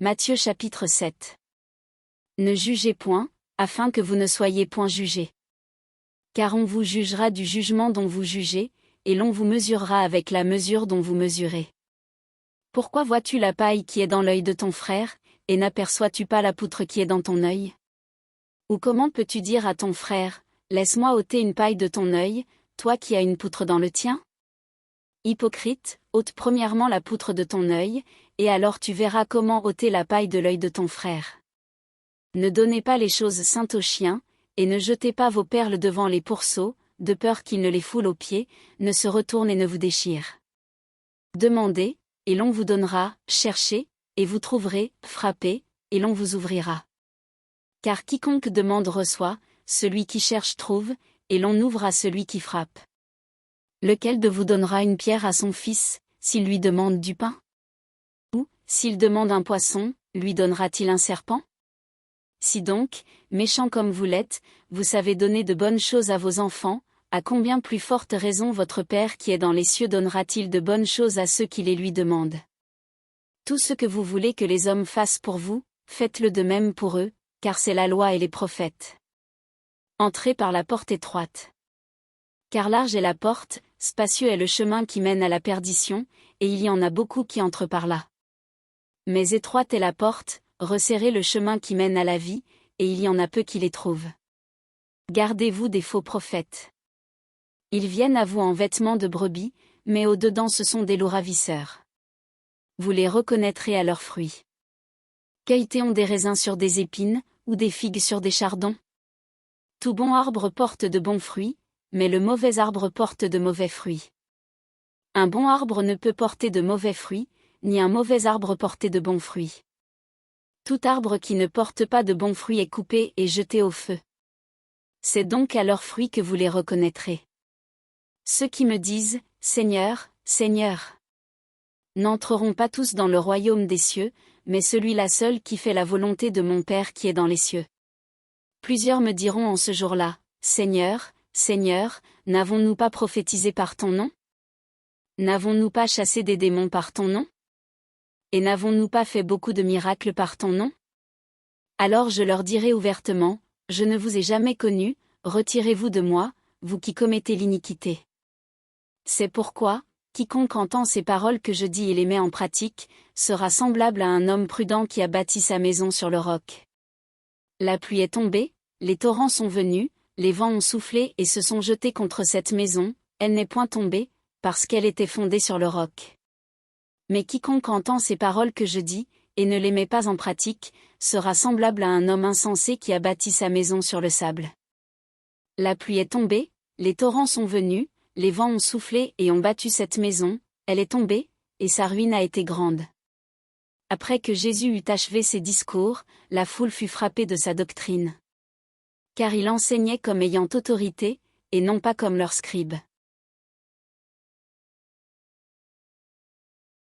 Matthieu chapitre 7. Ne jugez point, afin que vous ne soyez point jugés. Car on vous jugera du jugement dont vous jugez, et l'on vous mesurera avec la mesure dont vous mesurez. Pourquoi vois-tu la paille qui est dans l'œil de ton frère, et n'aperçois-tu pas la poutre qui est dans ton œil? Ou comment peux-tu dire à ton frère, laisse-moi ôter une paille de ton œil, toi qui as une poutre dans le tien? Hypocrite, ôte premièrement la poutre de ton œil, et alors tu verras comment ôter la paille de l'œil de ton frère. Ne donnez pas les choses saintes aux chiens, et ne jetez pas vos perles devant les pourceaux, de peur qu'ils ne les foulent aux pieds, ne se retournent et ne vous déchirent. Demandez, et l'on vous donnera, cherchez, et vous trouverez, frappez, et l'on vous ouvrira. Car quiconque demande reçoit, celui qui cherche trouve, et l'on ouvre à celui qui frappe. Lequel de vous donnera une pierre à son fils, s'il lui demande du pain? Ou, s'il demande un poisson, lui donnera-t-il un serpent? Si donc, méchants comme vous l'êtes, vous savez donner de bonnes choses à vos enfants, à combien plus forte raison votre Père qui est dans les cieux donnera-t-il de bonnes choses à ceux qui les lui demandent? Tout ce que vous voulez que les hommes fassent pour vous, faites-le de même pour eux, car c'est la loi et les prophètes. Entrez par la porte étroite. Car large est la porte, spacieux est le chemin qui mène à la perdition, et il y en a beaucoup qui entrent par là. Mais étroite est la porte, resserrez le chemin qui mène à la vie, et il y en a peu qui les trouvent. Gardez-vous des faux prophètes. Ils viennent à vous en vêtements de brebis, mais au-dedans ce sont des loups ravisseurs. Vous les reconnaîtrez à leurs fruits. Cueille-t-on des raisins sur des épines, ou des figues sur des chardons? Tout bon arbre porte de bons fruits, mais le mauvais arbre porte de mauvais fruits. Un bon arbre ne peut porter de mauvais fruits, ni un mauvais arbre porter de bons fruits. Tout arbre qui ne porte pas de bons fruits est coupé et jeté au feu. C'est donc à leurs fruits que vous les reconnaîtrez. Ceux qui me disent, Seigneur, Seigneur, n'entreront pas tous dans le royaume des cieux, mais celui-là seul qui fait la volonté de mon Père qui est dans les cieux. Plusieurs me diront en ce jour-là, Seigneur, Seigneur, n'avons-nous pas prophétisé par ton nom? N'avons-nous pas chassé des démons par ton nom? Et n'avons-nous pas fait beaucoup de miracles par ton nom? Alors je leur dirai ouvertement, je ne vous ai jamais connus, retirez-vous de moi, vous qui commettez l'iniquité. C'est pourquoi, quiconque entend ces paroles que je dis et les met en pratique, sera semblable à un homme prudent qui a bâti sa maison sur le roc. La pluie est tombée, les torrents sont venus, les vents ont soufflé et se sont jetés contre cette maison, elle n'est point tombée, parce qu'elle était fondée sur le roc. Mais quiconque entend ces paroles que je dis, et ne les met pas en pratique, sera semblable à un homme insensé qui a bâti sa maison sur le sable. La pluie est tombée, les torrents sont venus, les vents ont soufflé et ont battu cette maison, elle est tombée, et sa ruine a été grande. Après que Jésus eut achevé ses discours, la foule fut frappée de sa doctrine. Car il enseignait comme ayant autorité, et non pas comme leurs scribes.